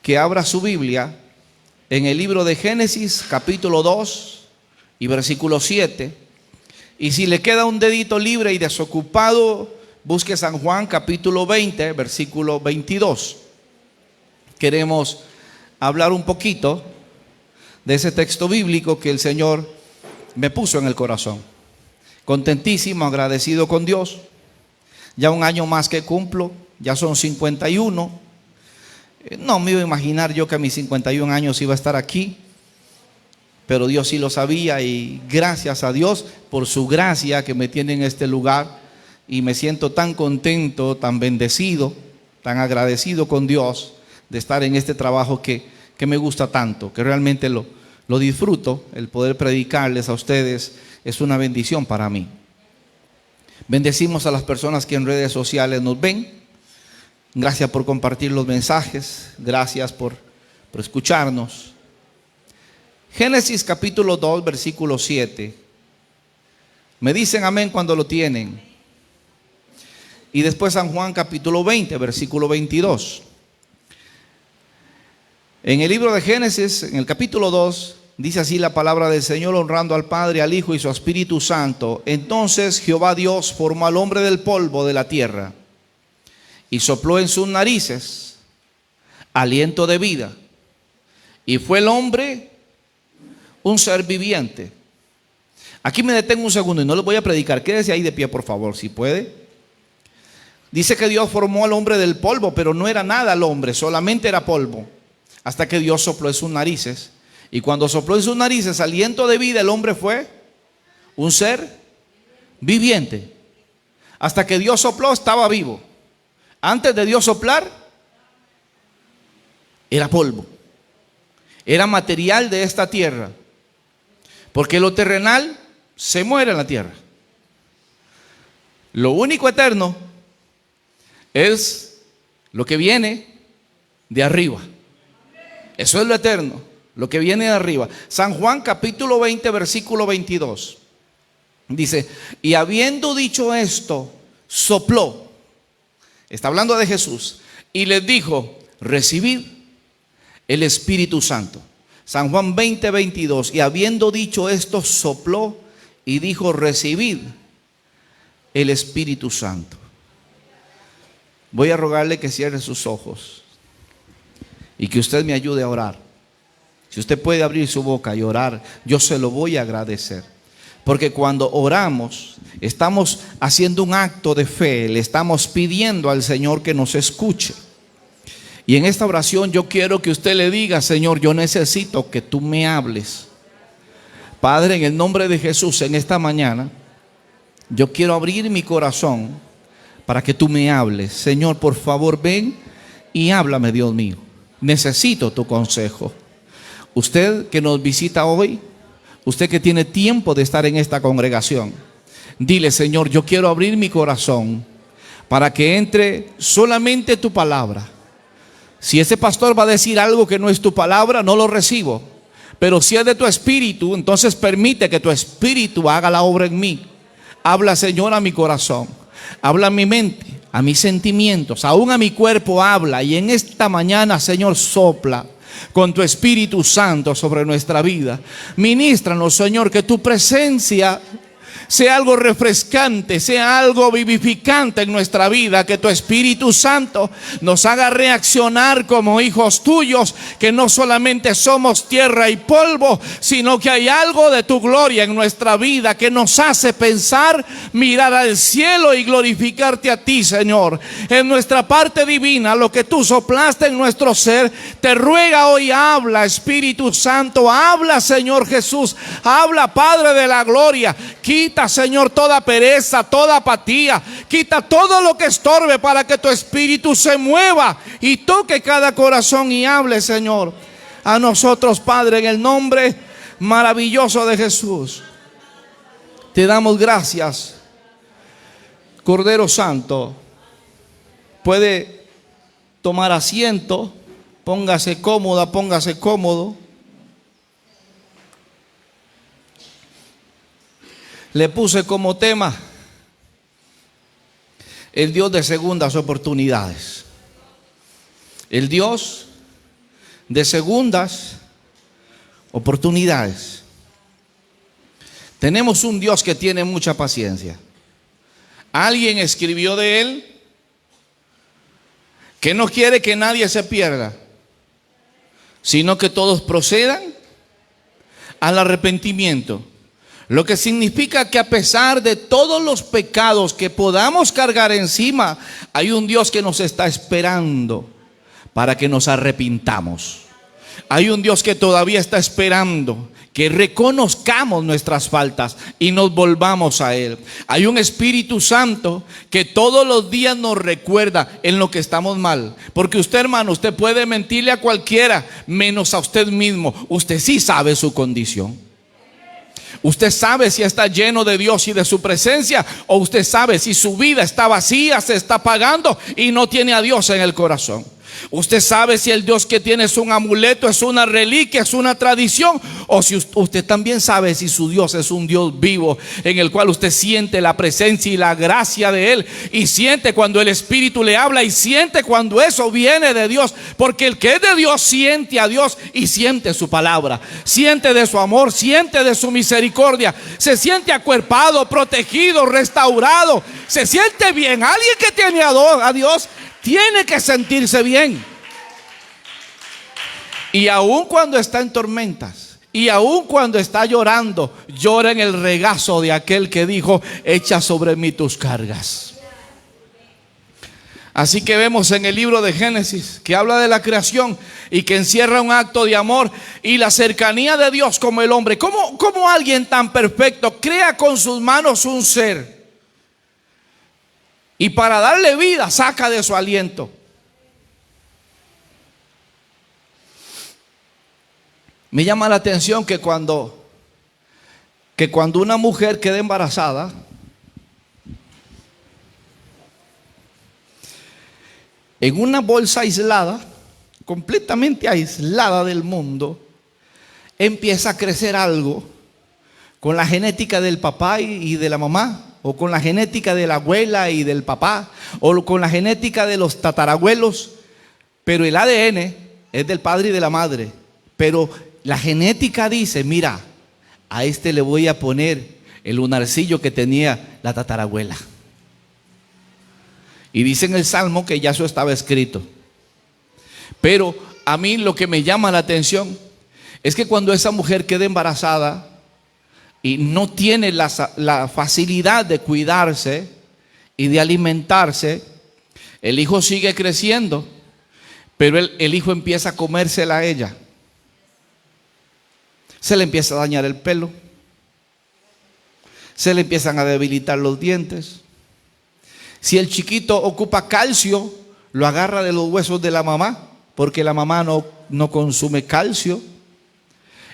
que abra su Biblia en el libro de Génesis, capítulo 2 y versículo 7. Y si le queda un dedito libre y desocupado, busque San Juan, capítulo 20, versículo 22. Queremos hablar un poquito de ese texto bíblico que el Señor me puso en el corazón. Contentísimo, agradecido con Dios. Ya un año más que cumplo, ya son 51. No me iba a imaginar yo que a mis 51 años iba a estar aquí, pero Dios sí lo sabía, y gracias a Dios por su gracia que me tiene en este lugar, y me siento tan contento, tan bendecido, tan agradecido con Dios de estar en este trabajo que me gusta tanto, que realmente lo disfruto. El poder predicarles a ustedes es una bendición para mí. Bendecimos a las personas que en redes sociales nos ven. Gracias por compartir los mensajes. Gracias por escucharnos. Génesis capítulo 2, versículo 7. Me dicen amén cuando lo tienen. Y después San Juan capítulo 20, versículo 22. En el libro de Génesis, en el capítulo 2, dice así la palabra del Señor, honrando al Padre, al Hijo y su Espíritu Santo. Entonces Jehová Dios formó al hombre del polvo de la tierra y sopló en sus narices aliento de vida. Y fue el hombre un ser viviente. Aquí me detengo un segundo y no les voy a predicar. Quédese ahí de pie, por favor, si puede. Dice que Dios formó al hombre del polvo, pero no era nada el hombre, solamente era polvo. Hasta que Dios sopló en sus narices. Y cuando sopló en sus narices aliento de vida, el hombre fue un ser viviente. Hasta que Dios sopló, estaba vivo. Antes de Dios soplar, era polvo. Era material de esta tierra. Porque lo terrenal se muere en la tierra. Lo único eterno es lo que viene de arriba. Eso es lo eterno, lo que viene de arriba. San Juan capítulo 20, versículo 22. Dice, y habiendo dicho esto, sopló. Está hablando de Jesús. Y les dijo, recibid el Espíritu Santo. San Juan 20, 22. Y habiendo dicho esto, sopló y dijo, recibid el Espíritu Santo. Voy a rogarle que cierre sus ojos y que usted me ayude a orar. Si usted puede abrir su boca y orar, yo se lo voy a agradecer. Porque cuando oramos, estamos haciendo un acto de fe, le estamos pidiendo al Señor que nos escuche. Y en esta oración yo quiero que usted le diga, Señor, yo necesito que tú me hables. Padre, en el nombre de Jesús, en esta mañana, yo quiero abrir mi corazón para que tú me hables. Señor, por favor, ven y háblame, Dios mío. Necesito tu consejo. Usted que nos visita hoy, usted que tiene tiempo de estar en esta congregación, dile, Señor, yo quiero abrir mi corazón para que entre solamente tu palabra. Si ese pastor va a decir algo que no es tu palabra, no lo recibo. Pero si es de tu espíritu, entonces permite que tu espíritu haga la obra en mí. Habla, Señor, a mi corazón. Habla a mi mente, a mis sentimientos, aún a mi cuerpo habla. Y en esta mañana, Señor, sopla con tu Espíritu Santo sobre nuestra vida. Ministranos, Señor, que tu presencia sea algo refrescante, sea algo vivificante en nuestra vida. Que tu Espíritu Santo nos haga reaccionar como hijos tuyos, que no solamente somos tierra y polvo, sino que hay algo de tu gloria en nuestra vida que nos hace pensar, mirar al cielo y glorificarte a ti, Señor. En nuestra parte divina, lo que tú soplaste en nuestro ser, te ruega hoy, habla, Espíritu Santo, habla, Señor Jesús, habla, Padre de la gloria. Quita, Señor, toda pereza, toda apatía. Quita todo lo que estorbe para que tu Espíritu se mueva y toque cada corazón y hable, Señor, a nosotros, Padre, en el nombre maravilloso de Jesús. Te damos gracias, Cordero Santo. Puede tomar asiento, póngase cómoda, póngase cómodo. Le puse como tema el Dios de segundas oportunidades. El Dios de segundas oportunidades. Tenemos un Dios que tiene mucha paciencia. Alguien escribió de Él que no quiere que nadie se pierda, sino que todos procedan al arrepentimiento. Lo que significa que a pesar de todos los pecados que podamos cargar encima, hay un Dios que nos está esperando para que nos arrepintamos. Hay un Dios que todavía está esperando que reconozcamos nuestras faltas y nos volvamos a Él. Hay un Espíritu Santo que todos los días nos recuerda en lo que estamos mal. Porque usted, hermano, usted puede mentirle a cualquiera, menos a usted mismo. Usted sí sabe su condición. Usted sabe si está lleno de Dios y de su presencia, o usted sabe si su vida está vacía, se está apagando y no tiene a Dios en el corazón. Usted sabe si el Dios que tiene es un amuleto, es una reliquia, es una tradición, o si usted también sabe si su Dios es un Dios vivo en el cual usted siente la presencia y la gracia de Él, y siente cuando el Espíritu le habla, y siente cuando eso viene de Dios. Porque el que es de Dios siente a Dios y siente su palabra, siente de su amor, siente de su misericordia, se siente acuerpado, protegido, restaurado, se siente bien. Alguien que tiene a Dios tiene que sentirse bien. Y aun cuando está en tormentas, y aun cuando está llorando, llora en el regazo de aquel que dijo: echa sobre mí tus cargas. Así que vemos en el libro de Génesis que habla de la creación y que encierra un acto de amor y la cercanía de Dios como el hombre. ¿Cómo alguien tan perfecto crea con sus manos un ser? Y para darle vida saca de su aliento. Me llama la atención que cuando una mujer queda embarazada, en una bolsa aislada, completamente aislada del mundo, empieza a crecer algo con la genética del papá y de la mamá, o con la genética de la abuela y del papá, o con la genética de los tatarabuelos, pero el ADN es del padre y de la madre. Pero la genética dice: mira, a este le voy a poner el lunarcillo que tenía la tatarabuela. Y dice en el Salmo que ya eso estaba escrito. Pero a mí lo que me llama la atención es que cuando esa mujer queda embarazada y no tiene la facilidad de cuidarse y de alimentarse, el hijo sigue creciendo, pero el hijo empieza a comérsela a ella. Se le empieza a dañar el pelo, se le empiezan a debilitar los dientes. Si el chiquito ocupa calcio, lo agarra de los huesos de la mamá, porque la mamá no consume calcio.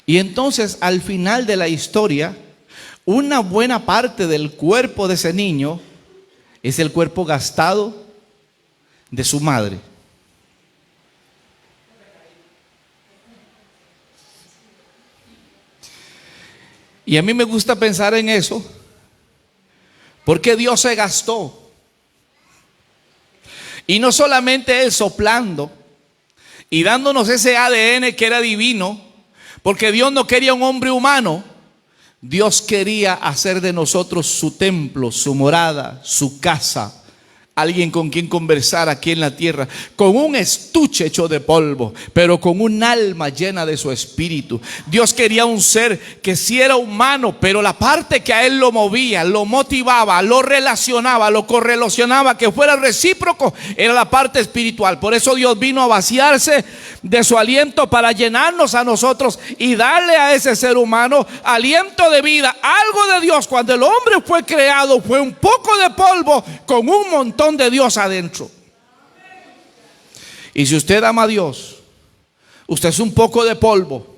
Y entonces al final de la historia, una buena parte del cuerpo de ese niño es el cuerpo gastado de su madre. Y a mí me gusta pensar en eso, porque Dios se gastó. Y no solamente Él soplando y dándonos ese ADN que era divino, porque Dios no quería un hombre humano. Dios quería hacer de nosotros su templo, su morada, su casa. Alguien con quien conversar aquí en la tierra, con un estuche hecho de polvo, pero con un alma llena de su espíritu. Dios quería un ser que sí era humano, pero la parte que a él lo movía, lo motivaba, lo relacionaba, lo correlacionaba, que fuera recíproco, era la parte espiritual. Por eso Dios vino a vaciarse de su aliento para llenarnos a nosotros y darle a ese ser humano aliento de vida. Algo de Dios. Cuando el hombre fue creado, fue un poco de polvo con un montón de Dios adentro. Y si usted ama a Dios, usted es un poco de polvo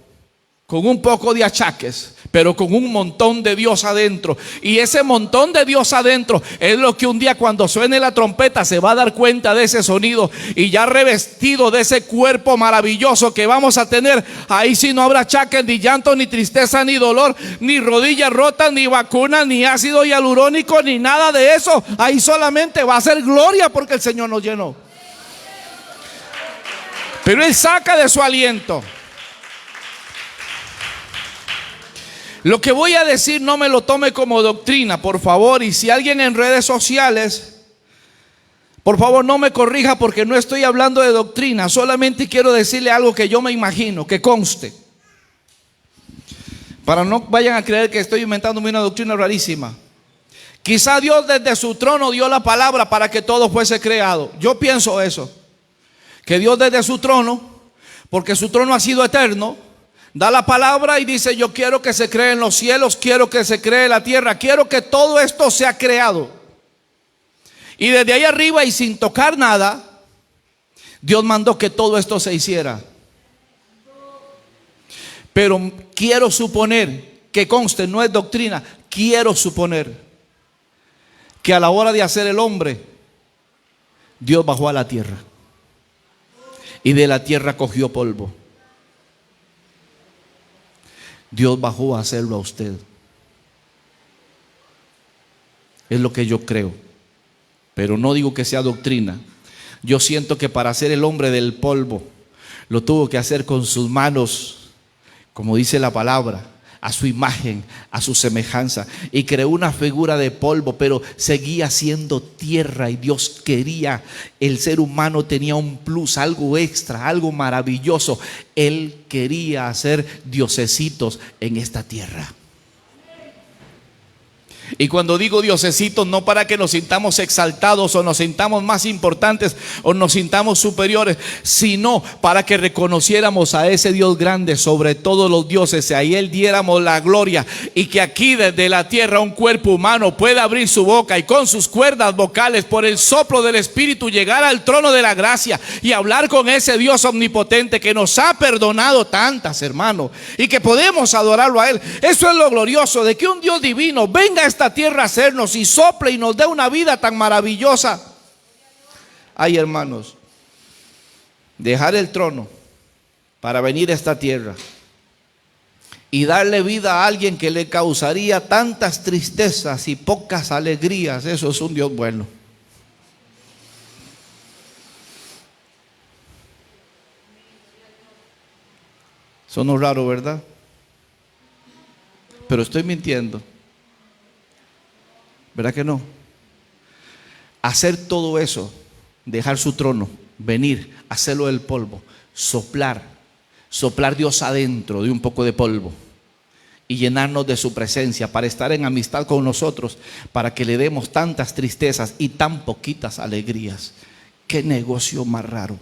con un poco de achaques, pero con un montón de Dios adentro. Y ese montón de Dios adentro es lo que un día, cuando suene la trompeta, se va a dar cuenta de ese sonido. Y ya revestido de ese cuerpo maravilloso que vamos a tener, ahí sí no habrá achaques, ni llanto, ni tristeza, ni dolor, ni rodillas rotas, ni vacunas, ni ácido hialurónico, ni nada de eso. Ahí solamente va a ser gloria, porque el Señor nos llenó. Pero Él saca de su aliento. Lo que voy a decir no me lo tome como doctrina, por favor. Y si alguien en redes sociales, por favor no me corrija, porque no estoy hablando de doctrina. Solamente quiero decirle algo que yo me imagino, que conste, para no vayan a creer que estoy inventándome una doctrina rarísima. Quizá Dios desde su trono dio la palabra para que todo fuese creado. Yo pienso eso, que Dios desde su trono, porque su trono ha sido eterno, da la palabra y dice: yo quiero que se cree en los cielos, quiero que se cree en la tierra, quiero que todo esto sea creado. Y desde ahí arriba y sin tocar nada, Dios mandó que todo esto se hiciera. Pero quiero suponer, que conste, no es doctrina, quiero suponer que a la hora de hacer el hombre, Dios bajó a la tierra y de la tierra cogió polvo. Dios bajó a hacerlo a usted. Es lo que yo creo, pero no digo que sea doctrina. Yo siento que para hacer el hombre del polvo, lo tuvo que hacer con sus manos, como dice la palabra, a su imagen, a su semejanza, y creó una figura de polvo, pero seguía siendo tierra. Y Dios quería, el ser humano tenía un plus, algo extra, algo maravilloso. Él quería hacer diosesitos en esta tierra. Y cuando digo diosesitos, no para que nos sintamos exaltados o nos sintamos más importantes o nos sintamos superiores, sino para que reconociéramos a ese Dios grande sobre todos los dioses, y a Él diéramos la gloria. Y que aquí desde la tierra un cuerpo humano pueda abrir su boca y con sus cuerdas vocales, por el soplo del Espíritu, llegar al trono de la gracia y hablar con ese Dios omnipotente que nos ha perdonado tantas, hermano, y que podemos adorarlo a Él. Eso es lo glorioso, de que un Dios divino venga a esta tierra a hacernos y sople y nos dé una vida tan maravillosa. Ay, hermanos, dejar el trono para venir a esta tierra y darle vida a alguien que le causaría tantas tristezas y pocas alegrías, eso es un Dios bueno. Sonó raro, ¿verdad? Pero estoy mintiendo, ¿verdad que no? Hacer todo eso, dejar su trono, venir, hacerlo del polvo, soplar Dios adentro de un poco de polvo y llenarnos de su presencia para estar en amistad con nosotros, para que le demos tantas tristezas y tan poquitas alegrías. Qué negocio más raro.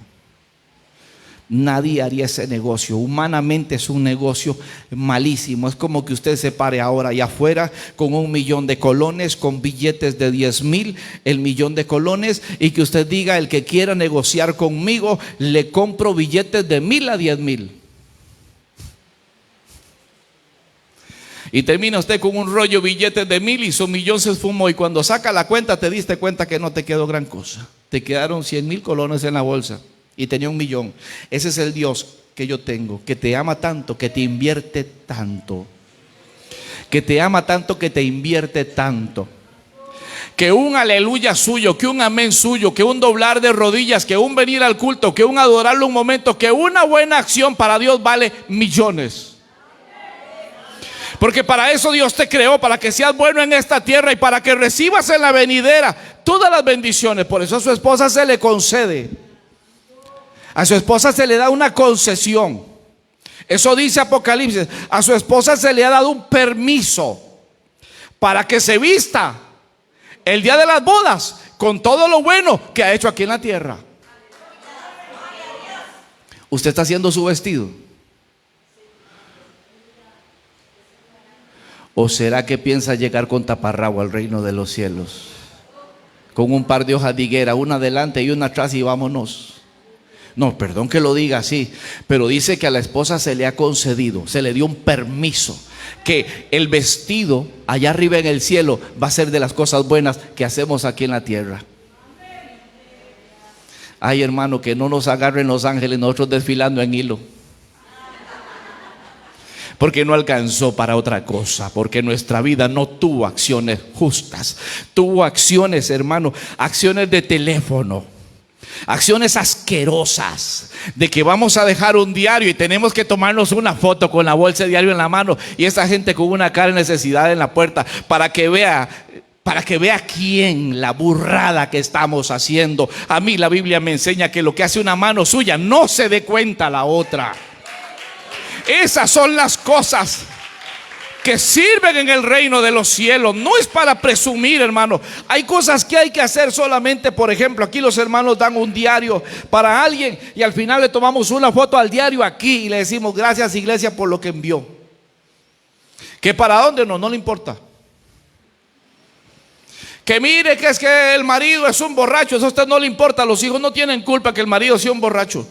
Nadie haría ese negocio. Humanamente es un negocio malísimo. Es como que usted se pare ahora allá afuera con 1,000,000 de colones, con billetes de 10,000, el 1,000,000 de colones, y que usted diga: el que quiera negociar conmigo, le compro billetes de 1,000 a 10,000. Y termina usted con un rollo billetes de 1,000 y su 1,000,000 se esfumó. Y cuando saca la cuenta, te diste cuenta que no te quedó gran cosa. Te quedaron 100,000 colones en la bolsa y tenía 1,000,000. Ese es el Dios que yo tengo, que te ama tanto, que te invierte tanto, que te ama tanto, que te invierte tanto, que un aleluya suyo, que un amén suyo, que un doblar de rodillas, que un venir al culto, que un adorarlo un momento, que una buena acción para Dios vale millones. Porque para eso Dios te creó, para que seas bueno en esta tierra y para que recibas en la venidera todas las bendiciones. Por eso a su esposa se le concede, a su esposa se le da una concesión. Eso dice Apocalipsis. A su esposa se le ha dado un permiso para que se vista el día de las bodas con todo lo bueno que ha hecho aquí en la tierra. ¿Usted está haciendo su vestido? ¿O será que piensa llegar con taparrabo al reino de los cielos? Con un par de hojas de higuera, una adelante y una atrás, y vámonos. No, perdón que lo diga así, pero dice que a la esposa se le ha concedido, se le dio un permiso, que el vestido allá arriba en el cielo va a ser de las cosas buenas que hacemos aquí en la tierra. Ay, hermano, que no nos agarren los ángeles nosotros desfilando en hilo, porque no alcanzó para otra cosa, porque nuestra vida no tuvo acciones justas, tuvo acciones, hermano, acciones de teléfono, Acciones asquerosas de que vamos a dejar un diario y tenemos que tomarnos una foto con la bolsa de diario en la mano y esa gente con una cara de necesidad en la puerta para que vea quién, la burrada que estamos haciendo. A mí la Biblia me enseña que lo que hace una mano suya no se dé cuenta la otra. Esas son las cosas que sirven en el reino de los cielos. No es para presumir, hermano. Hay cosas que hay que hacer solamente. Por ejemplo, aquí los hermanos dan un diario para alguien y al final le tomamos una foto al diario aquí y le decimos gracias, iglesia, por lo que envió. ¿Que para dónde? No le importa. Que mire que es que el marido es un borracho, eso a usted no le importa. Los hijos no tienen culpa que el marido sea un borracho.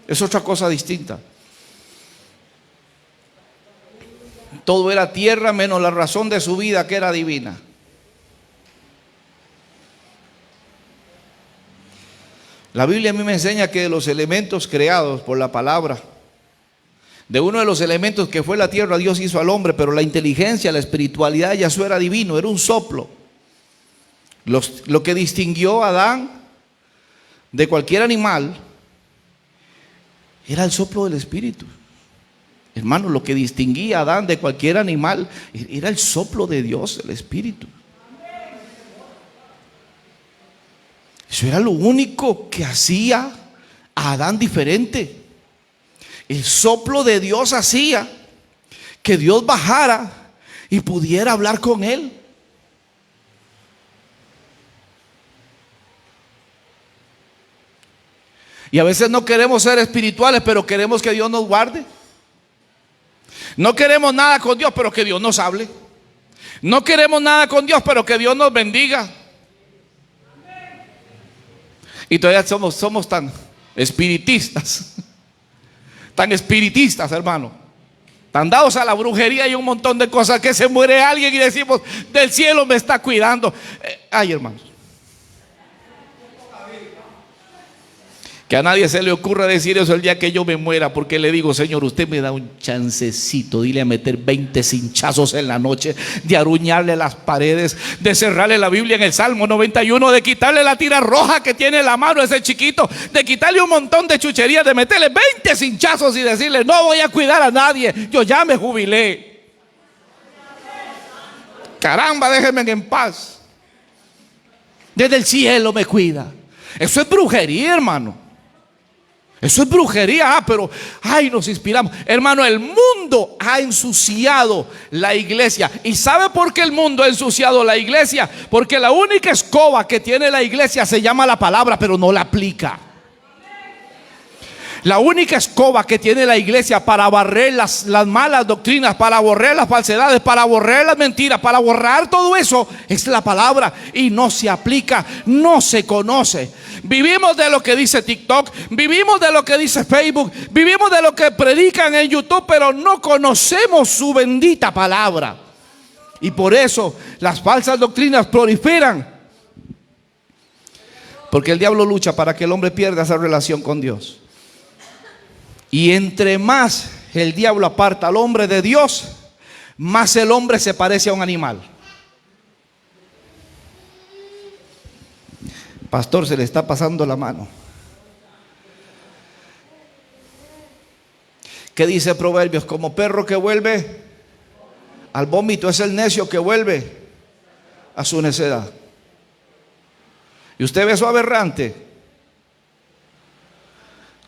Es otra cosa distinta. Todo era tierra menos la razón de su vida, que era divina. La Biblia a mí me enseña que de los elementos creados por la palabra, de uno de los elementos que fue la tierra, Dios hizo al hombre, pero la inteligencia, la espiritualidad, ya eso era divino, era un soplo. Lo que distinguió a Adán de cualquier animal era el soplo del Espíritu. Hermano, lo que distinguía a Adán de cualquier animal era el soplo de Dios, el Espíritu. Eso era lo único que hacía a Adán diferente. El soplo de Dios hacía que Dios bajara y pudiera hablar con él. Y a veces no queremos ser espirituales, pero queremos que Dios nos guarde. No queremos nada con Dios, pero que Dios nos hable. No queremos nada con Dios, pero que Dios nos bendiga. Y todavía somos tan espiritistas. Tan espiritistas, hermano. Tan dados a la brujería y un montón de cosas, que se muere alguien y decimos, del cielo me está cuidando. Ay, hermanos. Que a nadie se le ocurra decir eso el día que yo me muera, porque le digo, Señor, usted me da un chancecito, dile a meter 20 cinchazos en la noche, de aruñarle las paredes, de cerrarle la Biblia en el Salmo 91, de quitarle la tira roja que tiene en la mano ese chiquito, de quitarle un montón de chucherías, de meterle 20 cinchazos y decirle, no voy a cuidar a nadie, yo ya me jubilé. Caramba, déjenme en paz. Desde el cielo me cuida. Eso es brujería, hermano. Eso es brujería, pero nos inspiramos. Hermano, el mundo ha ensuciado la iglesia. ¿Y sabe por qué el mundo ha ensuciado la iglesia? Porque la única escoba que tiene la iglesia se llama la palabra, pero no la aplica. La única escoba que tiene la iglesia para barrer las malas doctrinas, para borrar las falsedades, para borrar las mentiras, para borrar todo eso, es la palabra. Y no se aplica, no se conoce. Vivimos de lo que dice TikTok, vivimos de lo que dice Facebook, vivimos de lo que predican en YouTube, pero no conocemos su bendita palabra. Y por eso las falsas doctrinas proliferan. Porque el diablo lucha para que el hombre pierda esa relación con Dios. Y entre más el diablo aparta al hombre de Dios, más el hombre se parece a un animal. Pastor, se le está pasando la mano. ¿Qué dice Proverbios? Como perro que vuelve al vómito es el necio que vuelve a su necedad. Y usted ve eso aberrante.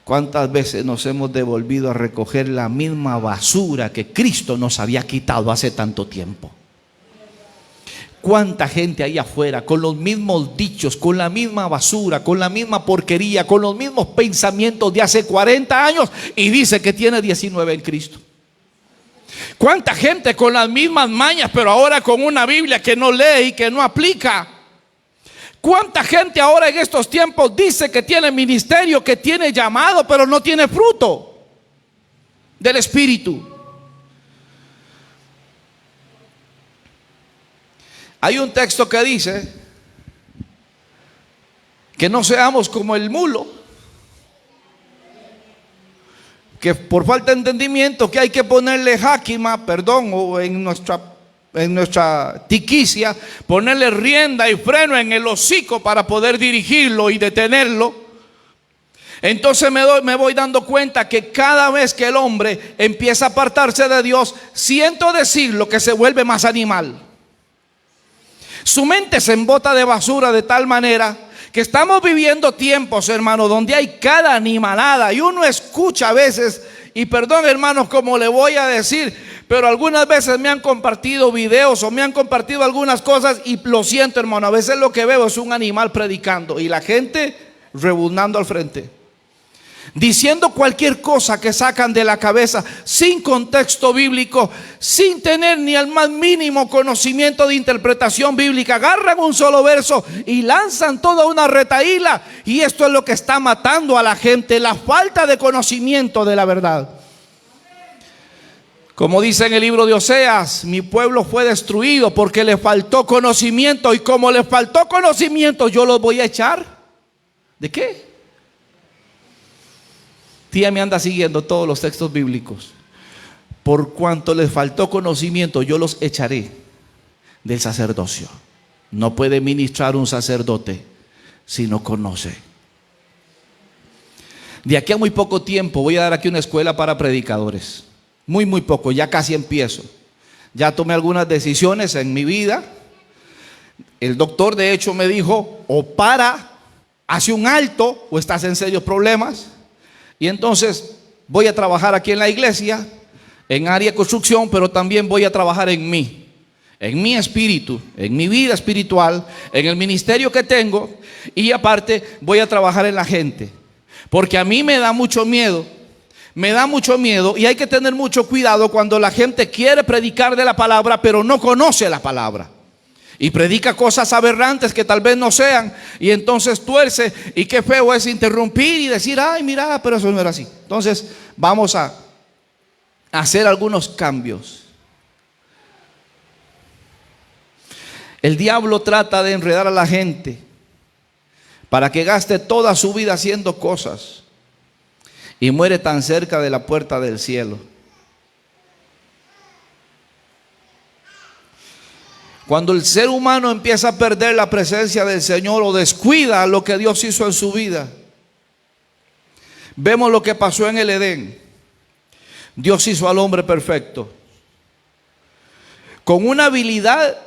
¿Cuántas veces nos hemos devolvido a recoger la misma basura que Cristo nos había quitado hace tanto tiempo? ¿Cuánta gente ahí afuera con los mismos dichos, con la misma basura, con la misma porquería, con los mismos pensamientos de hace 40 años y dice que tiene 19 en Cristo? ¿Cuánta gente con las mismas mañas, pero ahora con una Biblia que no lee y que no aplica? ¿Cuánta gente ahora en estos tiempos dice que tiene ministerio, que tiene llamado, pero no tiene fruto del Espíritu? Hay un texto que dice que no seamos como el mulo, que por falta de entendimiento que hay que ponerle jáquima, perdón, o en nuestra en nuestra tiquicia, ponerle rienda y freno en el hocico para poder dirigirlo y detenerlo. Entonces me voy dando cuenta que cada vez que el hombre empieza a apartarse de Dios, siento decirlo que se vuelve más animal. Su mente se embota de basura de tal manera que estamos viviendo tiempos, hermano, donde hay cada animalada y uno escucha a veces, y perdón, hermanos, como le voy a decir, pero algunas veces me han compartido videos o me han compartido algunas cosas y lo siento, hermano, a veces lo que veo es un animal predicando y la gente rebuznando al frente, diciendo cualquier cosa que sacan de la cabeza, sin contexto bíblico, sin tener ni el más mínimo conocimiento de interpretación bíblica. Agarran un solo verso y lanzan toda una retahíla, y esto es lo que está matando a la gente, la falta de conocimiento de la verdad. Como dice en el libro de Oseas, mi pueblo fue destruido porque le faltó conocimiento, y como le faltó conocimiento, yo los voy a echar. ¿De qué? Tía me anda siguiendo todos los textos bíblicos. Por cuanto les faltó conocimiento, yo los echaré del sacerdocio. No puede ministrar un sacerdote si no conoce. De aquí a muy poco tiempo voy a dar aquí una escuela para predicadores. Muy poco, ya casi empiezo. Ya tomé algunas decisiones en mi vida. El doctor de hecho me dijo: o hace un alto o estás en serios problemas. Y entonces voy a trabajar aquí en la iglesia, en área de construcción, pero también voy a trabajar en mi espíritu, en mi vida espiritual, en el ministerio que tengo, y aparte voy a trabajar en la gente. Porque a mí me da mucho miedo, y hay que tener mucho cuidado cuando la gente quiere predicar de la palabra, pero no conoce la palabra. Y predica cosas aberrantes que tal vez no sean, y entonces tuerce, y qué feo es interrumpir y decir: ay, mira, pero eso no era así. Entonces vamos a hacer algunos cambios. El diablo trata de enredar a la gente para que gaste toda su vida haciendo cosas y muere tan cerca de la puerta del cielo. Cuando el ser humano empieza a perder la presencia del Señor o descuida lo que Dios hizo en su vida, vemos lo que pasó en el Edén. Dios hizo al hombre perfecto, con una habilidad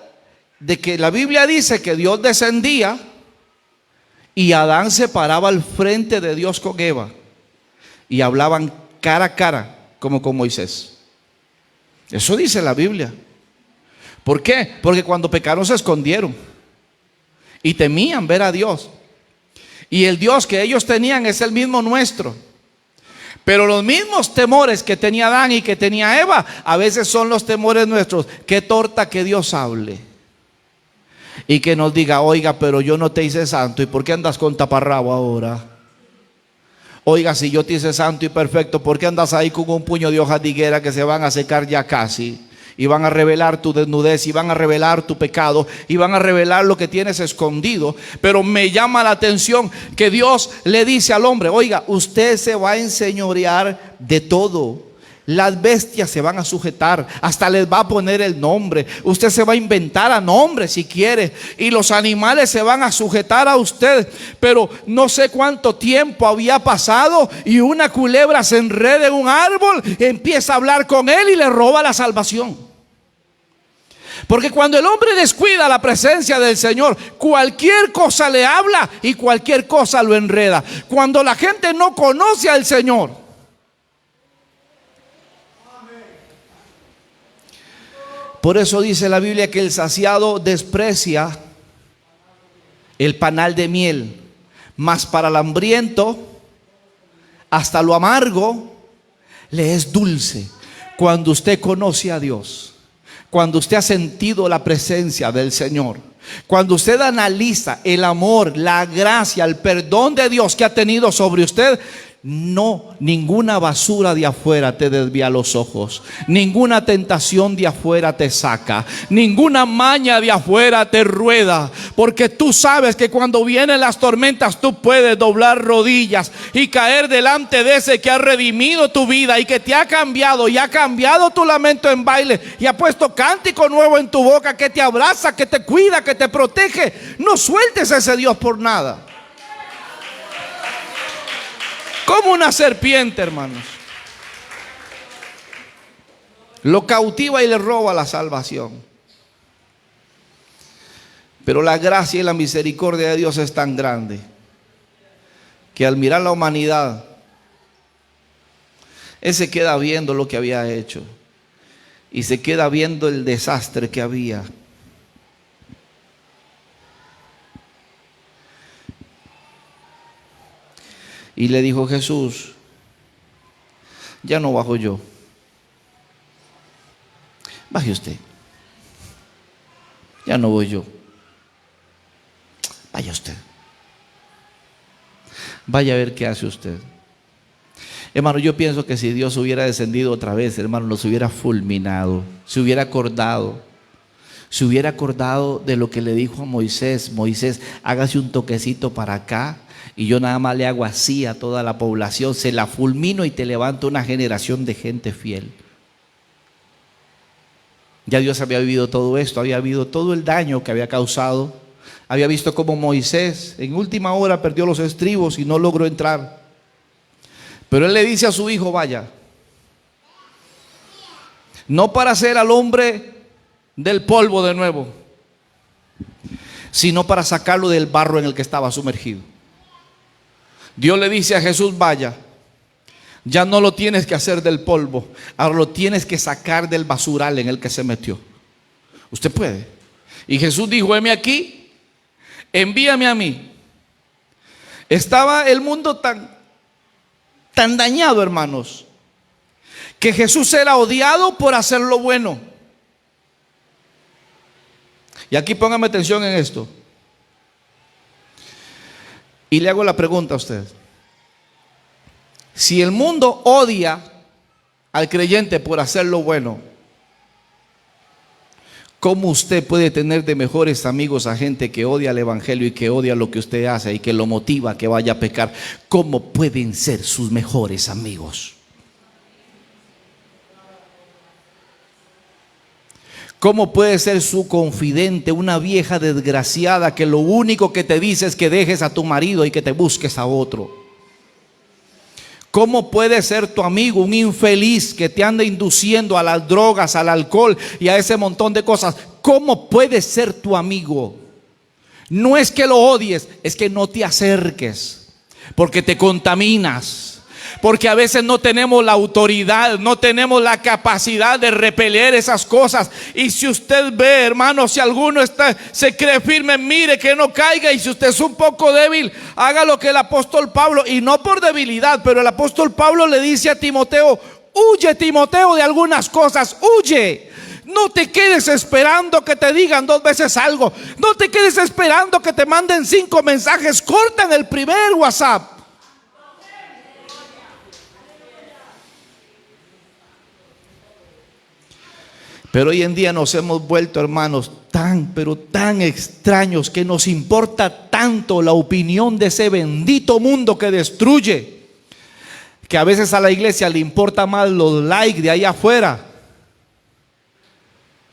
de que la Biblia dice que Dios descendía y Adán se paraba al frente de Dios con Eva y hablaban cara a cara como con Moisés. Eso dice la Biblia. ¿Por qué? Porque cuando pecaron se escondieron y temían ver a Dios. Y el Dios que ellos tenían es el mismo nuestro. Pero los mismos temores que tenía Adán y que tenía Eva, a veces son los temores nuestros. Qué torta que Dios hable y que nos diga: oiga, pero yo no te hice santo, ¿y por qué andas con taparrabo ahora? Oiga, si yo te hice santo y perfecto, ¿por qué andas ahí con un puño de hojas de higuera que se van a secar ya casi? Y van a revelar tu desnudez, y van a revelar tu pecado, y van a revelar lo que tienes escondido. Pero me llama la atención que Dios le dice al hombre: oiga, usted se va a enseñorear de todo. Las bestias se van a sujetar, hasta les va a poner el nombre. Usted se va a inventar a nombre si quiere, y los animales se van a sujetar a usted. Pero no sé cuánto tiempo había pasado, y una culebra se enreda en un árbol, empieza a hablar con él y le roba la salvación. Porque cuando el hombre descuida la presencia del Señor, cualquier cosa le habla y cualquier cosa lo enreda. Cuando la gente no conoce al Señor, por eso dice la Biblia que el saciado desprecia el panal de miel, mas para el hambriento hasta lo amargo le es dulce. Cuando usted conoce a Dios, cuando usted ha sentido la presencia del Señor, cuando usted analiza el amor, la gracia, el perdón de Dios que ha tenido sobre usted, No, ninguna basura de afuera te desvía los ojos. Ninguna tentación de afuera te saca. Ninguna maña de afuera te rueda. Porque tú sabes que cuando vienen las tormentas tú puedes doblar rodillas y caer delante de ese que ha redimido tu vida y que te ha cambiado y ha cambiado tu lamento en baile y ha puesto cántico nuevo en tu boca, que te abraza, que te cuida, que te protege. No sueltes a ese Dios por nada. Como una serpiente, hermanos. Lo cautiva y le roba la salvación. Pero la gracia y la misericordia de Dios es tan grande que al mirar la humanidad, Él se queda viendo lo que había hecho y se queda viendo el desastre que había. Y le dijo Jesús: ya no bajo yo, baje usted. Ya no voy yo, vaya usted. Vaya a ver qué hace usted. Hermano, yo pienso que si Dios hubiera descendido otra vez, hermano, nos hubiera fulminado, se hubiera acordado de lo que le dijo a Moisés: Moisés, hágase un toquecito para acá y yo nada más le hago así a toda la población, se la fulmino y te levanto una generación de gente fiel. Ya Dios había vivido todo esto, había vivido todo el daño que había causado. Había visto cómo Moisés en última hora perdió los estribos y no logró entrar. Pero Él le dice a su hijo: vaya, no para hacer al hombre del polvo de nuevo, sino para sacarlo del barro en el que estaba sumergido. Dios le dice a Jesús: vaya, ya no lo tienes que hacer del polvo, ahora lo tienes que sacar del basural en el que se metió. Usted puede. Y Jesús dijo: heme aquí, envíame a mí. Estaba el mundo tan dañado, hermanos, que Jesús era odiado por hacer lo bueno. Y aquí póngame atención en esto. Y le hago la pregunta a usted: si el mundo odia al creyente por hacer lo bueno, ¿cómo usted puede tener de mejores amigos a gente que odia el evangelio y que odia lo que usted hace y que lo motiva a que vaya a pecar? ¿Cómo pueden ser sus mejores amigos? ¿Cómo puede ser su confidente una vieja desgraciada que lo único que te dice es que dejes a tu marido y que te busques a otro? ¿Cómo puede ser tu amigo un infeliz que te anda induciendo a las drogas, al alcohol y a ese montón de cosas? ¿Cómo puede ser tu amigo? No es que lo odies, es que no te acerques, porque te contaminas. Porque a veces no tenemos la autoridad, no tenemos la capacidad de repeler esas cosas. Y si usted ve, hermano, si alguno se cree firme, mire que no caiga. Y si usted es un poco débil, haga lo que el apóstol Pablo, y no por debilidad, pero el apóstol Pablo le dice a Timoteo: huye, Timoteo, de algunas cosas, huye. No te quedes esperando que te digan 2 veces algo. No te quedes esperando que te manden 5 mensajes. Corta en el primer WhatsApp. Pero hoy en día nos hemos vuelto, hermanos, pero tan extraños, que nos importa tanto la opinión de ese bendito mundo que destruye, que a veces a la iglesia le importa más los likes de ahí afuera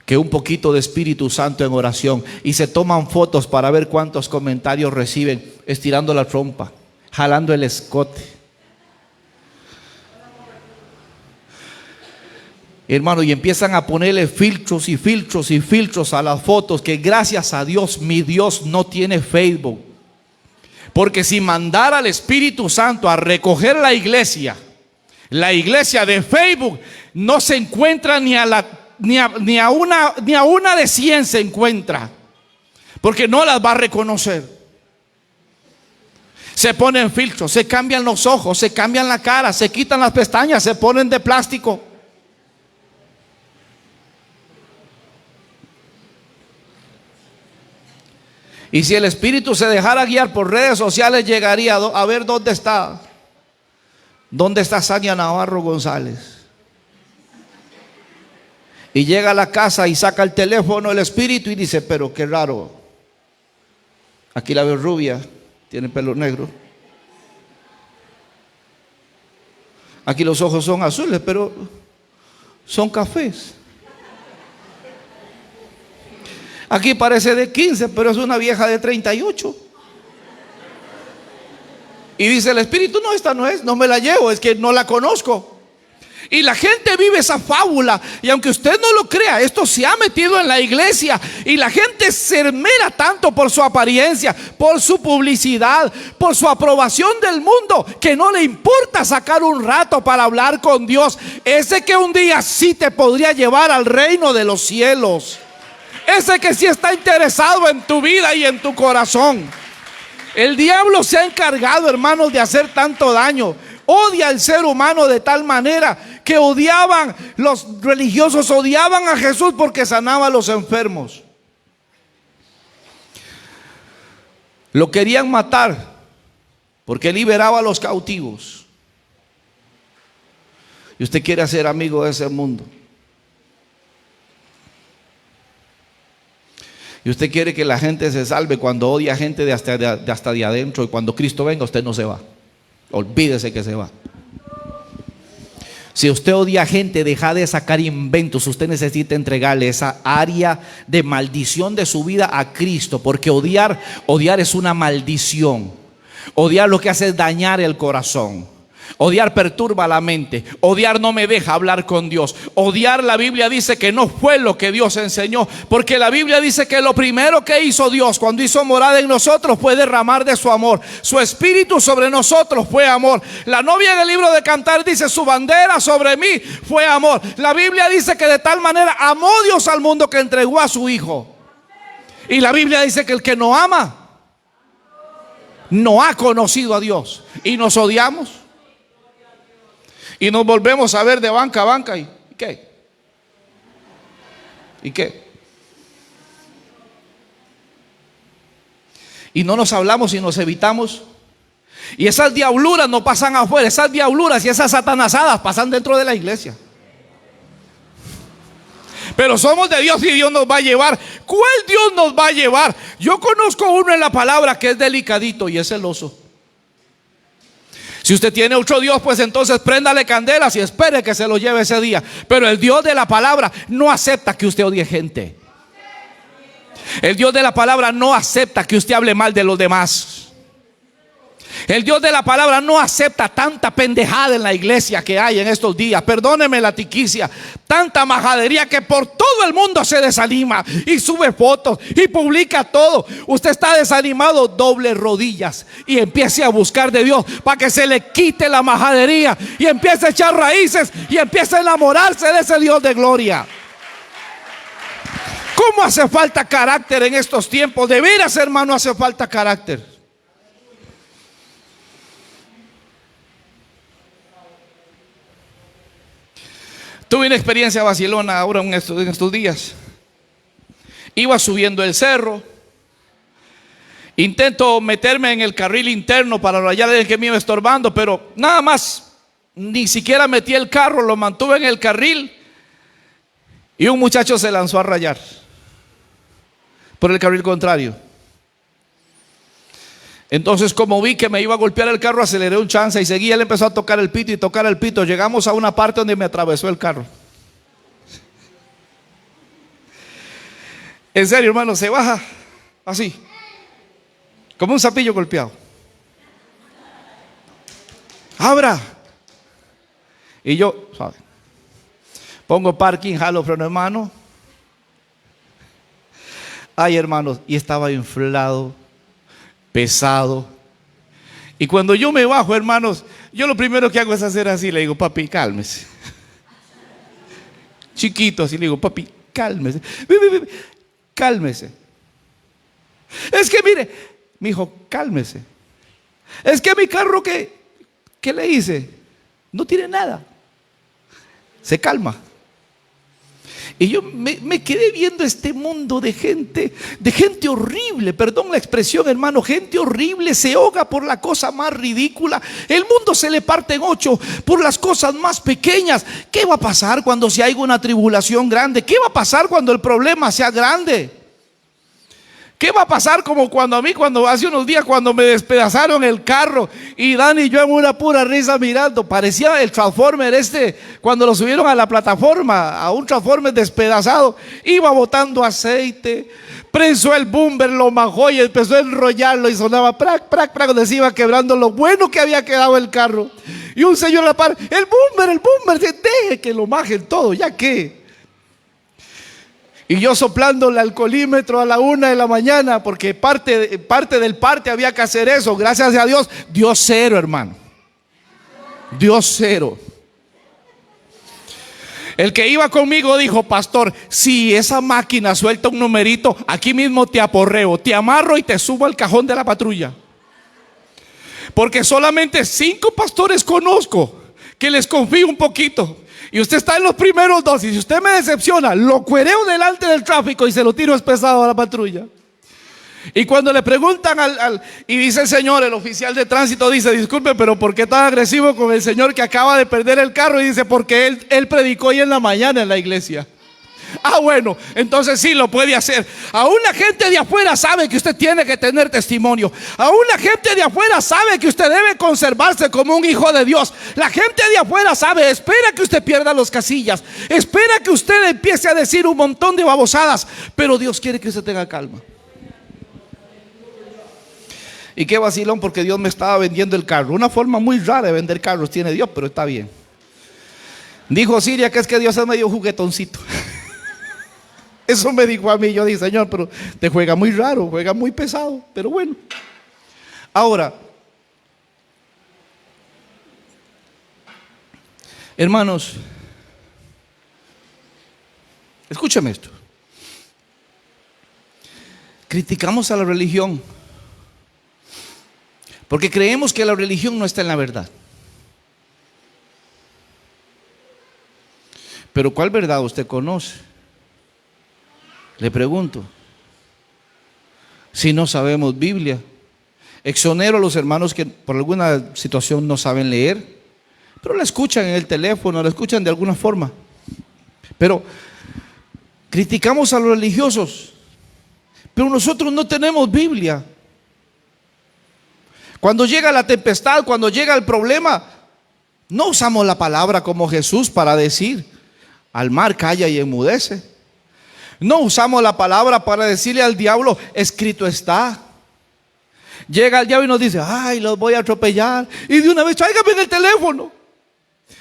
que un poquito de Espíritu Santo en oración. Y se toman fotos para ver cuántos comentarios reciben, estirando la trompa, jalando el escote. Hermano, y empiezan a ponerle filtros y filtros y filtros a las fotos, que gracias a Dios, mi Dios no tiene Facebook. Porque si mandara al Espíritu Santo a recoger la iglesia de Facebook, no se encuentra ni a una de 100 se encuentra, porque no las va a reconocer. Se ponen filtros, se cambian los ojos, se cambian la cara, se quitan las pestañas, se ponen de plástico. Y si el Espíritu se dejara guiar por redes sociales, llegaría a ver dónde está. ¿dónde está Sania Navarro González? Y llega a la casa y saca el teléfono el espíritu y dice, pero qué raro, aquí la veo rubia, tiene pelo negro, aquí los ojos son azules, pero son cafés. Aquí parece de 15, pero es una vieja de 38. Y dice el espíritu, no, esta no es, no me la llevo, es que no la conozco. Y la gente vive esa fábula. Y aunque usted no lo crea, esto se ha metido en la iglesia. Y la gente se esmera tanto por su apariencia, por su publicidad, por su aprobación del mundo, que no le importa sacar un rato para hablar con Dios. Ese que un día sí te podría llevar al reino de los cielos. Ese que sí está interesado en tu vida y en tu corazón. El diablo se ha encargado, hermanos, de hacer tanto daño. Odia al ser humano de tal manera que odiaban, los religiosos odiaban a Jesús porque sanaba a los enfermos. Lo querían matar porque liberaba a los cautivos. Y usted quiere ser amigo de ese mundo. Y usted quiere que la gente se salve cuando odia a gente de hasta de adentro. Y cuando Cristo venga, usted no se va. Olvídese que se va. Si usted odia a gente, deja de sacar inventos. Usted necesita entregarle esa área de maldición de su vida a Cristo. Porque odiar es una maldición. Odiar lo que hace es dañar el corazón. Odiar perturba la mente. Odiar no me deja hablar con Dios. Odiar, la Biblia dice que no fue lo que Dios enseñó. Porque la Biblia dice que lo primero que hizo Dios cuando hizo morada en nosotros fue derramar de su amor. Su espíritu sobre nosotros fue amor. La novia en el libro de Cantar dice, su bandera sobre mí fue amor. La Biblia dice que de tal manera amó Dios al mundo que entregó a su hijo. Y la Biblia dice que el que no ama no ha conocido a Dios. Y nos odiamos. Y nos volvemos a ver de banca a banca. ¿Y qué? ¿Y qué? Y no nos hablamos y nos evitamos. Y esas diabluras no pasan afuera. Esas diabluras y esas satanazadas pasan dentro de la iglesia. Pero somos de Dios y Dios nos va a llevar. ¿Cuál Dios nos va a llevar? Yo conozco uno en la palabra que es delicadito y es celoso. Si usted tiene otro Dios, pues entonces préndale candelas y espere que se lo lleve ese día. Pero el Dios de la palabra no acepta que usted odie gente. El Dios de la palabra no acepta que usted hable mal de los demás. El Dios de la palabra no acepta tanta pendejada en la iglesia que hay en estos días. Perdóneme la tiquicia. Tanta majadería que por todo el mundo se desanima y sube fotos y publica todo. Usted está desanimado, doble rodillas y empiece a buscar de Dios para que se le quite la majadería y empiece a echar raíces y empiece a enamorarse de ese Dios de gloria. ¿Cómo hace falta carácter en estos tiempos? De veras, hermano, hace falta carácter. Tuve una experiencia vacilona ahora en estos días. Iba subiendo el cerro. Intento meterme en el carril interno para rayar el que me iba estorbando, pero nada más, ni siquiera metí el carro, lo mantuve en el carril. Y un muchacho se lanzó a rayar por el carril contrario. Entonces, como vi que me iba a golpear el carro, aceleré un chance y seguí. Él empezó a tocar el pito y tocar el pito. Llegamos a una parte donde me atravesó el carro. En serio, hermano, se baja así, como un sapillo golpeado. Abra. Y yo, ¿sabe? Pongo parking, jalo freno, hermano. Ay, hermanos, y estaba inflado, pesado. Y cuando yo me bajo, hermanos, yo lo primero que hago es hacer así. Le digo, papi, cálmese. Chiquito, así le digo, papi, cálmese. Cálmese. Es que mire, mi hijo, cálmese. Es que mi carro, ¿qué le hice? No tiene nada. Se calma. Y yo me quedé viendo este mundo de gente horrible, perdón la expresión, hermano, gente horrible, se ahoga por la cosa más ridícula. El mundo se le parte en 8 por las cosas más pequeñas. ¿Qué va a pasar cuando se haya una tribulación grande? ¿Qué va a pasar cuando el problema sea grande? ¿Qué va a pasar como cuando hace unos días cuando me despedazaron el carro y Dani y yo en una pura risa mirando? Parecía el Transformer cuando lo subieron a la plataforma, a un Transformer despedazado. Iba botando aceite, prensó el bumper, lo majó y empezó a enrollarlo y sonaba prac, prac, prac, donde se iba quebrando lo bueno que había quedado el carro. Y un señor a la par, el bumper, deje que lo majen todo, ¿ya qué? Y yo soplando el alcoholímetro a la 1 de la mañana, porque parte del parte había que hacer eso. Gracias a Dios, dio 0, hermano. Dio 0. El que iba conmigo dijo: pastor, si esa máquina suelta un numerito, aquí mismo te aporreo, te amarro y te subo al cajón de la patrulla. Porque solamente 5 pastores conozco que les confío un poquito. Y usted está en los primeros 2. Y si usted me decepciona, lo cuereo delante del tráfico y se lo tiro espesado a la patrulla. Y cuando le preguntan y dice el señor, el oficial de tránsito dice: disculpe, pero ¿por qué tan agresivo con el señor que acaba de perder el carro? Y dice: porque él predicó hoy en la mañana en la iglesia. Ah, bueno, entonces sí lo puede hacer. Aún la gente de afuera sabe que usted tiene que tener testimonio. Aún la gente de afuera sabe que usted debe conservarse como un hijo de Dios. La gente de afuera sabe, espera que usted pierda los casillas, espera que usted empiece a decir un montón de babosadas. Pero Dios quiere que usted tenga calma. Y qué vacilón, porque Dios me estaba vendiendo el carro. Una forma muy rara de vender carros tiene Dios, pero está bien. Dijo Siria que es que Dios es medio juguetoncito. Eso me dijo a mí. Yo dije: Señor, pero te juega muy raro, juega muy pesado. Pero bueno. Ahora, hermanos, escúchame esto. Criticamos a la religión porque creemos que la religión no está en la verdad. Pero ¿cuál verdad usted conoce? Le pregunto. Si no sabemos Biblia. Exonero a los hermanos que por alguna situación no saben leer, pero la escuchan en el teléfono, la escuchan de alguna forma. Pero criticamos a los religiosos, pero nosotros no tenemos Biblia. Cuando llega la tempestad, cuando llega el problema, no usamos la palabra como Jesús para decir: al mar calla y enmudece. No usamos la palabra para decirle al diablo: escrito está. Llega el diablo y nos dice: ay, los voy a atropellar. Y de una vez: tráigame en el teléfono.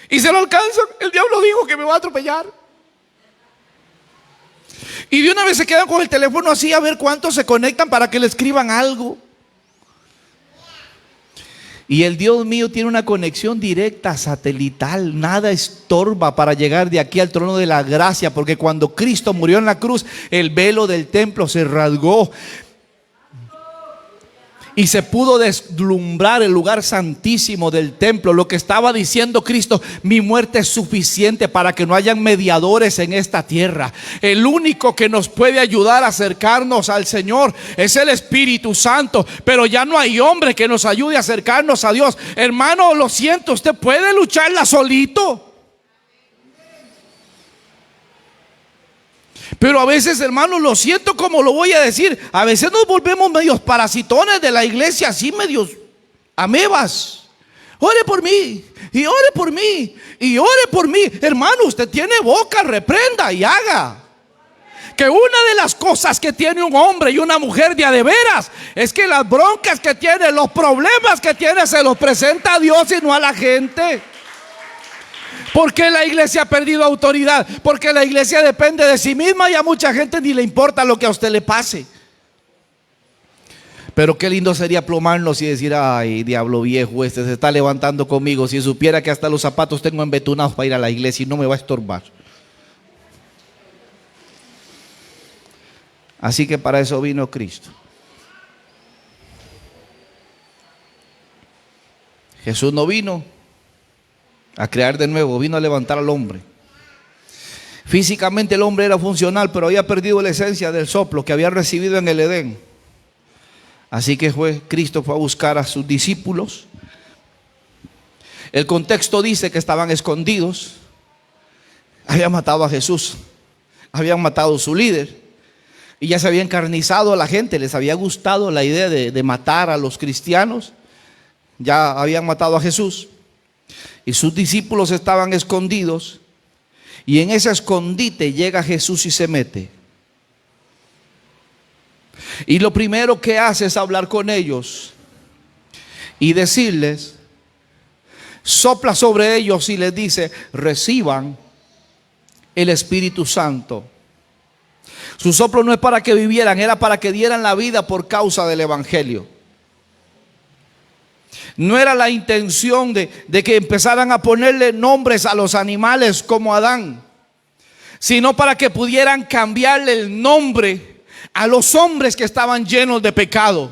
Y se lo alcanzan. El diablo dijo que me va a atropellar. Y de una vez se quedan con el teléfono así a ver cuántos se conectan para que le escriban algo. Y el Dios mío tiene una conexión directa, satelital. Nada estorba para llegar de aquí al trono de la gracia. Porque cuando Cristo murió en la cruz, el velo del templo se rasgó y se pudo deslumbrar el lugar santísimo del templo. Lo que estaba diciendo Cristo: mi muerte es suficiente para que no hayan mediadores en esta tierra. El único que nos puede ayudar a acercarnos al Señor es el Espíritu Santo. Pero ya no hay hombre que nos ayude a acercarnos a Dios. Hermano, lo siento, usted puede lucharla solito. Pero a veces, hermanos, lo siento como lo voy a decir, a veces nos volvemos medios parasitones de la iglesia, así medios amebas. Ore por mí, y ore por mí, y ore por mí. Hermano, usted tiene boca, reprenda y haga. Que una de las cosas que tiene un hombre y una mujer de a de veras es que las broncas que tiene, los problemas que tiene, se los presenta a Dios y no a la gente. ¿Por qué la iglesia ha perdido autoridad? Porque la iglesia depende de sí misma y a mucha gente ni le importa lo que a usted le pase. Pero qué lindo sería plomarnos y decir: ay, diablo viejo, este se está levantando conmigo. Si supiera que hasta los zapatos tengo embetunados para ir a la iglesia y no me va a estorbar. Así que para eso vino Cristo. Jesús no vino a crear de nuevo, vino a levantar al hombre. Físicamente el hombre era funcional, pero había perdido la esencia del soplo que había recibido en el Edén. Así que Cristo fue a buscar a sus discípulos. El contexto dice que estaban escondidos. Habían matado a Jesús, habían matado a su líder y ya se había encarnizado a la gente. Les había gustado la idea de matar a los cristianos. Ya habían matado a Jesús y sus discípulos estaban escondidos. Y en ese escondite llega Jesús y se mete. Y lo primero que hace es hablar con ellos y decirles, sopla sobre ellos y les dice, reciban el Espíritu Santo. Su soplo no es para que vivieran, era para que dieran la vida por causa del Evangelio. No era la intención de que empezaran a ponerle nombres a los animales como Adán, sino para que pudieran cambiarle el nombre a los hombres que estaban llenos de pecado.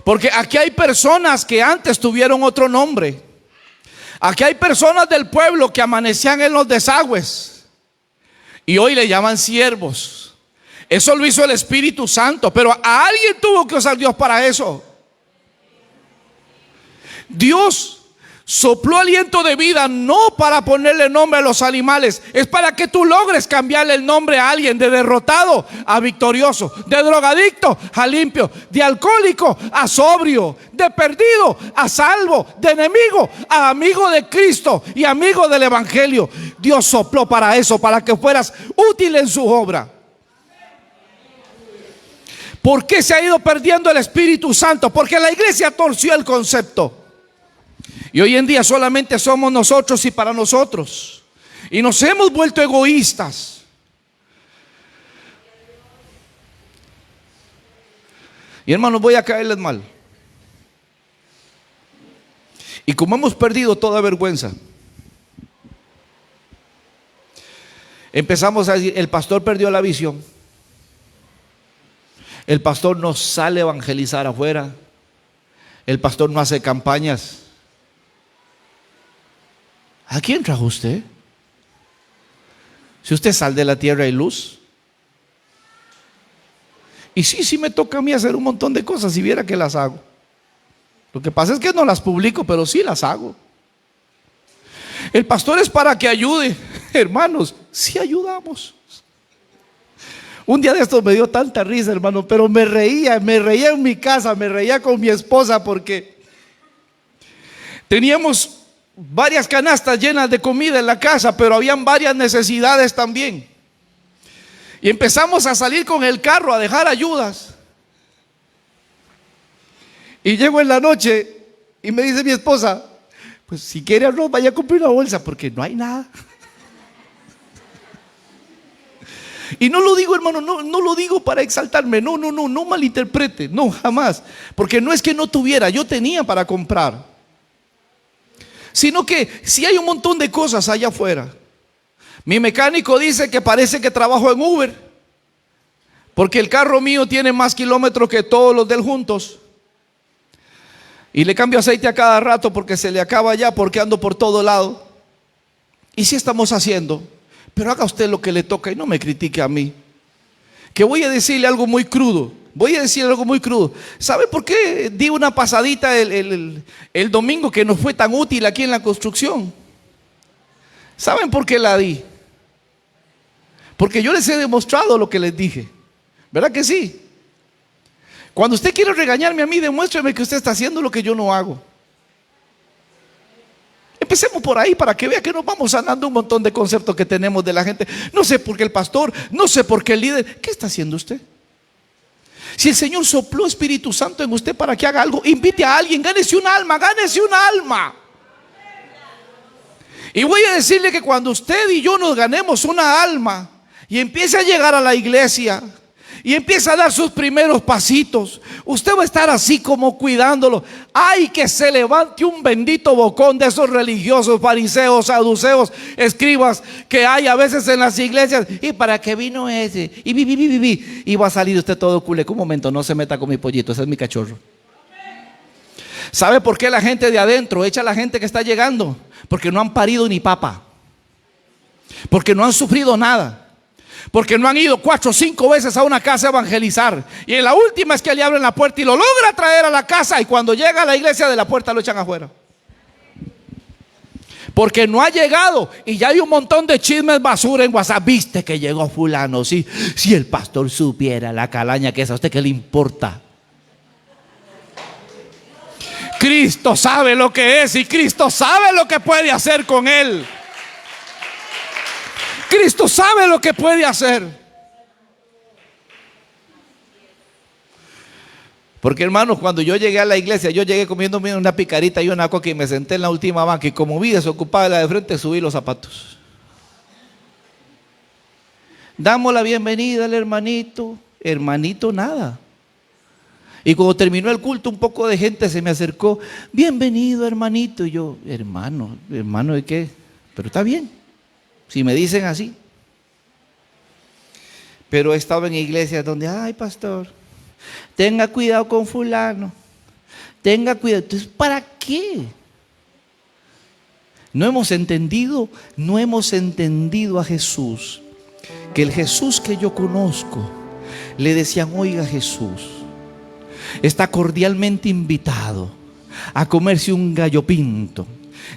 Porque aquí hay personas que antes tuvieron otro nombre. Aquí hay personas del pueblo que amanecían en los desagües y hoy le llaman siervos. Eso lo hizo el Espíritu Santo, pero a alguien tuvo que usar Dios para eso. Dios sopló aliento de vida no para ponerle nombre a los animales, es para que tú logres cambiarle el nombre a alguien, de derrotado a victorioso, de drogadicto a limpio, de alcohólico a sobrio, de perdido a salvo, de enemigo a amigo de Cristo y amigo del Evangelio. Dios sopló para eso, para que fueras útil en su obra. ¿Por qué se ha ido perdiendo el Espíritu Santo? Porque la iglesia torció el concepto. Y hoy en día solamente somos nosotros y para nosotros. Y nos hemos vuelto egoístas. Y hermanos, voy a caerles mal. Y como hemos perdido toda vergüenza, empezamos a decir, el pastor perdió la visión. El pastor no sale a evangelizar afuera. El pastor no hace campañas. ¿A quién trajo usted? Si usted sal de la tierra y luz. Y sí me toca a mí hacer un montón de cosas, si viera que las hago. Lo que pasa es que no las publico, pero sí las hago. El pastor es para que ayude. Hermanos, sí ayudamos. Un día de estos me dio tanta risa, hermano, pero me reía en mi casa, me reía con mi esposa porque teníamos varias canastas llenas de comida en la casa, pero habían varias necesidades también. Y empezamos a salir con el carro a dejar ayudas. Y llego en la noche y me dice mi esposa, pues si quiere arroz, vaya a comprar una bolsa porque no hay nada. Y no lo digo, hermano, no lo digo para exaltarme, no malinterprete, no, jamás. Porque no es que no tuviera, yo tenía para comprar. Sino que si hay un montón de cosas allá afuera. Mi mecánico dice que parece que trabajo en Uber, porque el carro mío tiene más kilómetros que todos los de él juntos. Y le cambio aceite a cada rato porque se le acaba ya, porque ando por todo lado. Y sí estamos haciendo, pero haga usted lo que le toca y no me critique a mí. Que voy a decirle algo muy crudo. ¿Sabe por qué di una pasadita el domingo que no fue tan útil aquí en la construcción? ¿Saben por qué la di? Porque yo les he demostrado lo que les dije. ¿Verdad que sí? Cuando usted quiere regañarme a mí, demuéstreme que usted está haciendo lo que yo no hago. Empecemos por ahí para que vea que nos vamos sanando un montón de conceptos que tenemos de la gente. No sé por qué el pastor, no sé por qué el líder. ¿Qué está haciendo usted? Si el Señor sopló Espíritu Santo en usted para que haga algo, invite a alguien, gánese un alma. Y voy a decirle que cuando usted y yo nos ganemos una alma y empiece a llegar a la iglesia y empieza a dar sus primeros pasitos, usted va a estar así como cuidándolo. Ay, que se levante un bendito bocón de esos religiosos, fariseos, saduceos, escribas que hay a veces en las iglesias. ¿Y para qué vino ese? Y va a salir usted todo culeco. Un momento, no se meta con mi pollito, ese es mi cachorro. ¿Sabe por qué la gente de adentro echa a la gente que está llegando? Porque no han parido ni papa. porque no han sufrido nada, porque no han ido 4 o 5 veces a una casa a evangelizar, y en la última es que le abren la puerta y lo logra traer a la casa, y cuando llega a la iglesia de la puerta lo echan afuera, porque no ha llegado. Y ya hay un montón de chismes basura en WhatsApp. Viste que llegó fulano. Si el pastor supiera la calaña que es, ¿a usted qué le importa? Cristo sabe lo que es, y Cristo sabe lo que puede hacer con él. Cristo sabe lo que puede hacer. Porque, hermanos, cuando yo llegué a la iglesia, yo llegué comiéndome una picarita y una coca y me senté en la última banca, y como vi desocupada la de frente, subí los zapatos. Damos la bienvenida al hermanito. Hermanito nada. Y cuando terminó el culto, un poco de gente se me acercó. Bienvenido, hermanito. Y yo, hermano ¿de qué? Pero está bien, si me dicen así. Pero he estado en iglesias donde, ay, pastor, tenga cuidado con fulano, tenga cuidado. Entonces, ¿para qué? No hemos entendido a Jesús. Que el Jesús que yo conozco, le decían, oiga, Jesús está cordialmente invitado a comerse un gallo pinto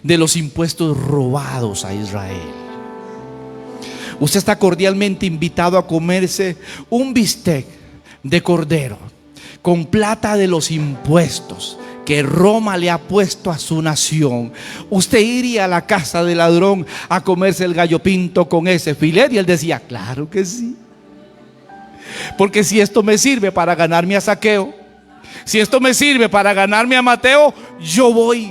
de los impuestos robados a Israel. Usted está cordialmente invitado a comerse un bistec de cordero con plata de los impuestos que Roma le ha puesto a su nación. Usted iría a la casa del ladrón a comerse el gallo pinto con ese filet. Y él decía, claro que sí, porque si esto me sirve para ganarme a Zaqueo, si esto me sirve para ganarme a Mateo, yo voy.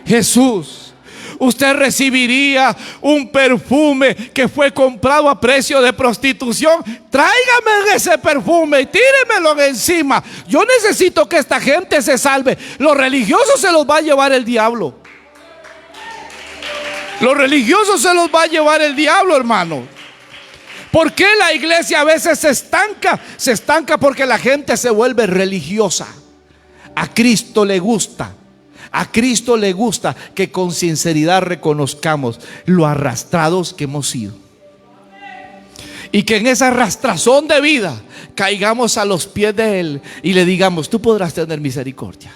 Jesús, usted recibiría un perfume que fue comprado a precio de prostitución. Tráigame ese perfume y tíremelo encima. Yo necesito que esta gente se salve. Los religiosos se los va a llevar el diablo. Los religiosos se los va a llevar el diablo, hermano. ¿Por qué la iglesia a veces se estanca? Se estanca porque la gente se vuelve religiosa. A Cristo le gusta que con sinceridad reconozcamos lo arrastrados que hemos sido, y que en esa arrastrazón de vida caigamos a los pies de Él y le digamos, tú podrás tener misericordia.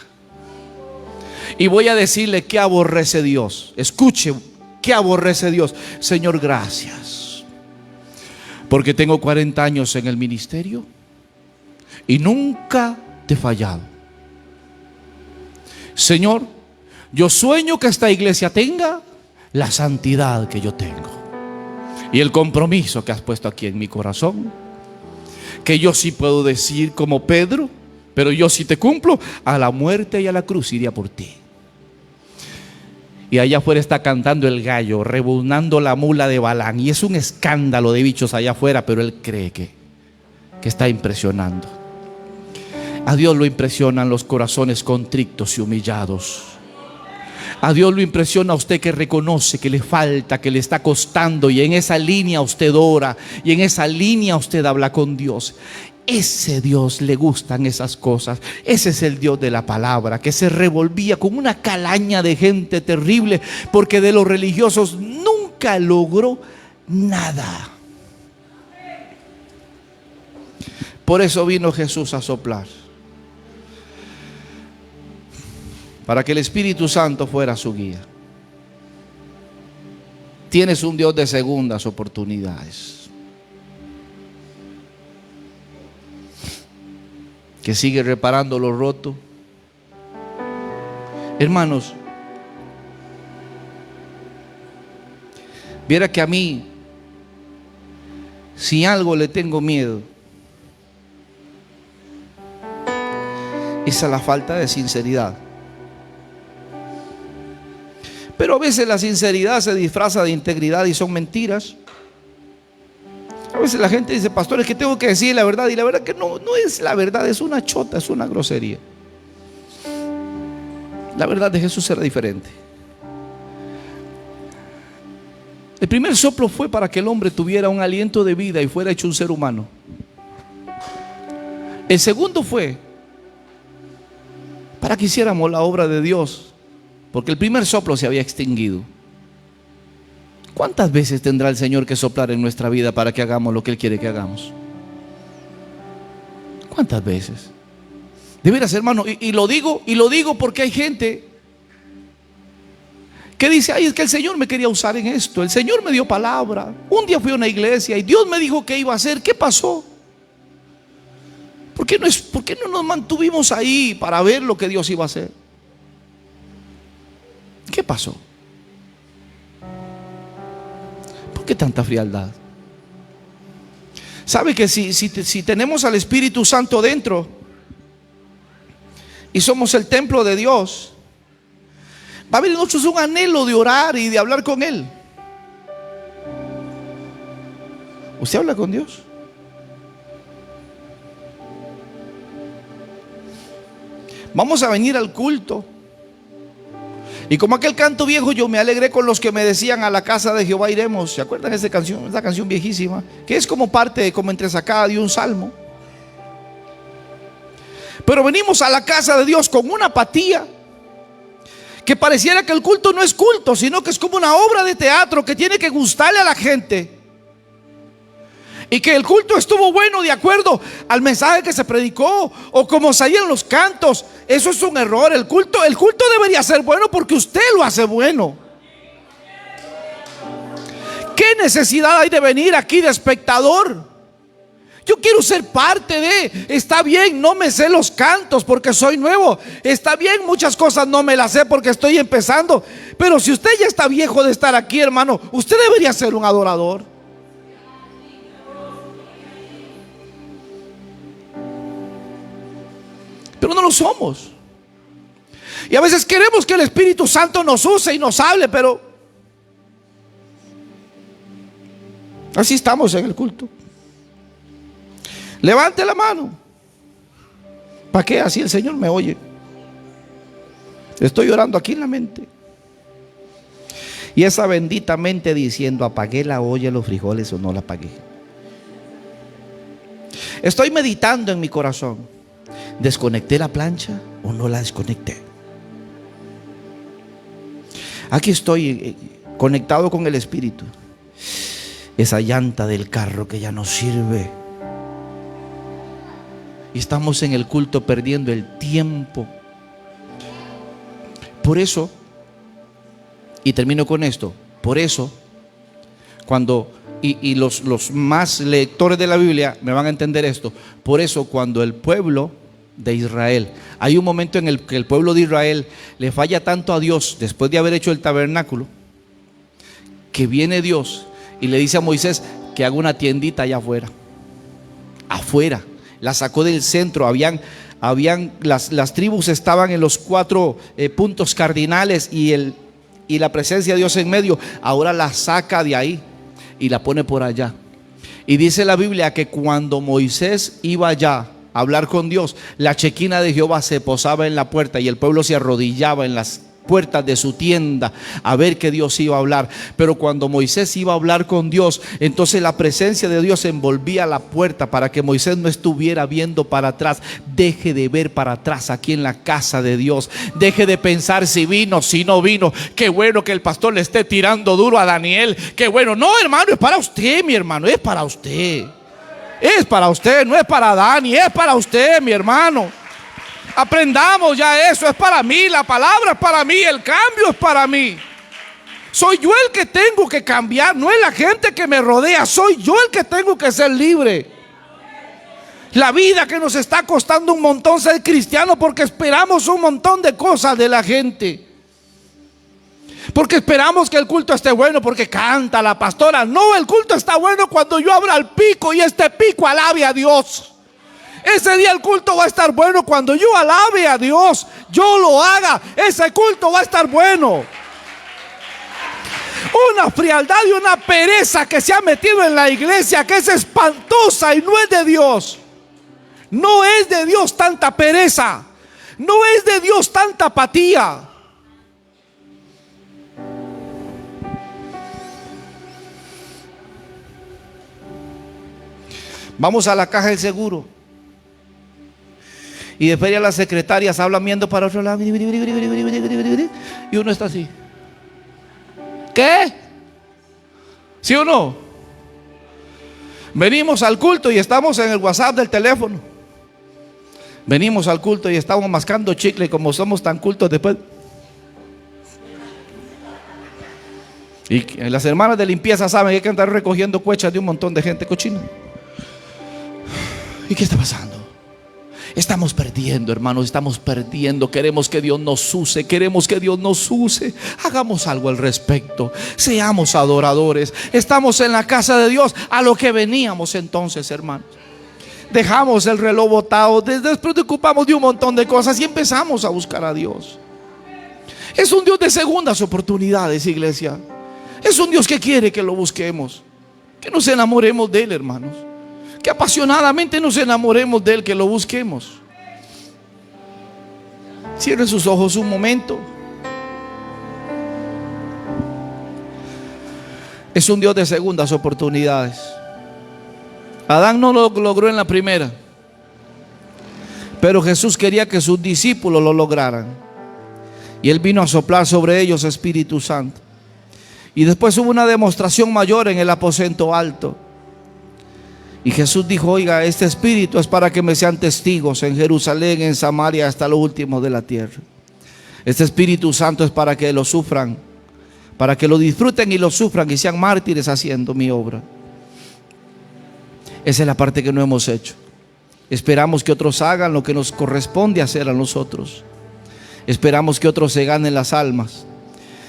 Y voy a decirle qué aborrece Dios. Escuche, qué aborrece Dios. Señor, gracias, porque tengo 40 años en el ministerio y nunca te he fallado. Señor, yo sueño que esta iglesia tenga la santidad que yo tengo y el compromiso que has puesto aquí en mi corazón, que yo sí puedo decir como Pedro, pero yo sí te cumplo, a la muerte y a la cruz iría por ti. Y allá afuera está cantando el gallo, rebuznando la mula de Balán, y es un escándalo de bichos allá afuera, pero él cree que está impresionando. A Dios lo impresionan los corazones contritos y humillados. A Dios lo impresiona a usted que reconoce que le falta, que le está costando, y en esa línea usted ora, y en esa línea usted habla con Dios. Ese Dios le gustan esas cosas. Ese es el Dios de la palabra, que se revolvía con una calaña de gente terrible, porque de los religiosos nunca logró nada. Por eso vino Jesús a soplar, para que el Espíritu Santo fuera su guía. Tienes un Dios de segundas oportunidades, que sigue reparando lo roto. Hermanos, viera que a mí, si algo le tengo miedo, es a la falta de sinceridad. Pero a veces la sinceridad se disfraza de integridad y son mentiras. A veces la gente dice, pastor, es que tengo que decir la verdad, y la verdad que no es la verdad, es una chota, es una grosería. La verdad de Jesús era diferente. El primer soplo fue para que el hombre tuviera un aliento de vida y fuera hecho un ser humano. El segundo fue para que hiciéramos la obra de Dios, porque el primer soplo se había extinguido. ¿Cuántas veces tendrá el Señor que soplar en nuestra vida para que hagamos lo que Él quiere que hagamos? ¿Cuántas veces? De veras, hermano, y lo digo porque hay gente que dice: ay, es que el Señor me quería usar en esto, el Señor me dio palabra, un día fui a una iglesia y Dios me dijo que iba a hacer. ¿Qué pasó? ¿Por qué no nos mantuvimos ahí para ver lo que Dios iba a hacer? ¿Qué pasó? ¿Por qué tanta frialdad? ¿Sabe que si tenemos al Espíritu Santo dentro y somos el templo de Dios, va a haber en nosotros un anhelo de orar y de hablar con Él? ¿Usted habla con Dios? Vamos a venir al culto, y como aquel canto viejo, yo me alegré con los que me decían: a la casa de Jehová iremos. ¿Se acuerdan de esa canción? Esa canción viejísima, que es como parte, como entresacada de un salmo. Pero venimos a la casa de Dios con una apatía, que pareciera que el culto no es culto, sino que es como una obra de teatro que tiene que gustarle a la gente. Y que el culto estuvo bueno de acuerdo al mensaje que se predicó o como salían los cantos. Eso es un error. El culto debería ser bueno porque usted lo hace bueno. ¿Qué necesidad hay de venir aquí de espectador? Yo quiero ser parte de. Está bien, no me sé los cantos porque soy nuevo. Está bien, muchas cosas no me las sé porque estoy empezando. Pero si usted ya está viejo de estar aquí, hermano, usted debería ser un adorador. Pero no lo somos. Y a veces queremos que el Espíritu Santo nos use y nos hable, pero así estamos en el culto. Levante la mano. ¿Para qué? Así el Señor me oye. Estoy orando aquí en la mente. Y esa bendita mente diciendo: apagué la olla de los frijoles o no la apagué. Estoy meditando en mi corazón: ¿desconecté la plancha o no la desconecté? Aquí estoy conectado con el Espíritu. Esa llanta del carro que ya no sirve. Y estamos en el culto perdiendo el tiempo. Por eso, y termino con esto, por eso, cuando, y los más lectores de la Biblia me van a entender esto. Por eso, cuando el pueblo de Israel, hay un momento en el que el pueblo de Israel le falla tanto a Dios después de haber hecho el tabernáculo, que viene Dios y le dice a Moisés que haga una tiendita allá afuera. La sacó del centro. Las tribus estaban en los 4 puntos cardinales y la presencia de Dios en medio. Ahora la saca de ahí y la pone por allá. Y dice la Biblia que cuando Moisés iba allá a hablar con Dios, la chequina de Jehová se posaba en la puerta y el pueblo se arrodillaba en las puertas de su tienda a ver que Dios iba a hablar. Pero cuando Moisés iba a hablar con Dios, entonces la presencia de Dios envolvía la puerta para que Moisés no estuviera viendo para atrás. Deje de ver para atrás aquí en la casa de Dios. Deje de pensar si vino, si no vino. Qué bueno que el pastor le esté tirando duro a Daniel. Qué bueno. No, hermano, es para usted, mi hermano. Es para usted. Es para usted, no es para Dani. Es para usted, mi hermano. Aprendamos ya eso. Es para mí, la palabra es para mí, el cambio es para mí. Soy yo el que tengo que cambiar, no es la gente que me rodea. Soy yo el que tengo que ser libre. La vida que nos está costando un montón ser cristiano, porque esperamos un montón de cosas de la gente, porque esperamos que el culto esté bueno porque canta la pastora. No, el culto está bueno cuando yo abra el pico y este pico alabe a Dios. Ese día el culto va a estar bueno cuando yo alabe a Dios, yo lo haga. Ese culto va a estar bueno. Una frialdad y una pereza que se ha metido en la iglesia, que es espantosa y no es de Dios. No es de Dios tanta pereza. No es de Dios tanta apatía. Vamos a la caja del seguro y después ya las secretarias hablan viendo para otro lado y uno está así. ¿Qué? ¿Sí o no? Venimos al culto y estamos en el WhatsApp del teléfono. Venimos al culto y estamos mascando chicle, como somos tan cultos después. Y las hermanas de limpieza saben que hay que andar recogiendo cuechas de un montón de gente cochina. ¿Y qué está pasando? Estamos perdiendo, hermanos, estamos perdiendo. Queremos que Dios nos use, queremos que Dios nos use. Hagamos algo al respecto. Seamos adoradores. Estamos en la casa de Dios, a lo que veníamos entonces, hermanos. Dejamos el reloj botado, nos preocupamos de un montón de cosas y empezamos a buscar a Dios. Es un Dios de segundas oportunidades, iglesia. Es un Dios que quiere que lo busquemos, que nos enamoremos de Él, hermanos, que apasionadamente nos enamoremos de Él, que lo busquemos. Cierren sus ojos un momento. Es un Dios de segundas oportunidades. Adán no lo logró en la primera, pero Jesús quería que sus discípulos lo lograran, y Él vino a soplar sobre ellos Espíritu Santo. Y después hubo una demostración mayor en el aposento alto. Y Jesús dijo: oiga, este Espíritu es para que me sean testigos en Jerusalén, en Samaria, hasta lo último de la tierra. Este Espíritu Santo es para que lo sufran, para que lo disfruten y lo sufran y sean mártires haciendo mi obra. Esa es la parte que no hemos hecho. Esperamos que otros hagan lo que nos corresponde hacer a nosotros. Esperamos que otros se ganen las almas,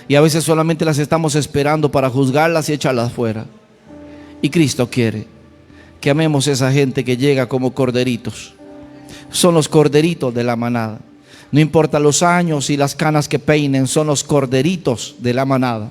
y a veces solamente las estamos esperando para juzgarlas y echarlas fuera. Y Cristo quiere que amemos a esa gente que llega como corderitos. Son los corderitos de la manada. No importa los años y las canas que peinen, son los corderitos de la manada.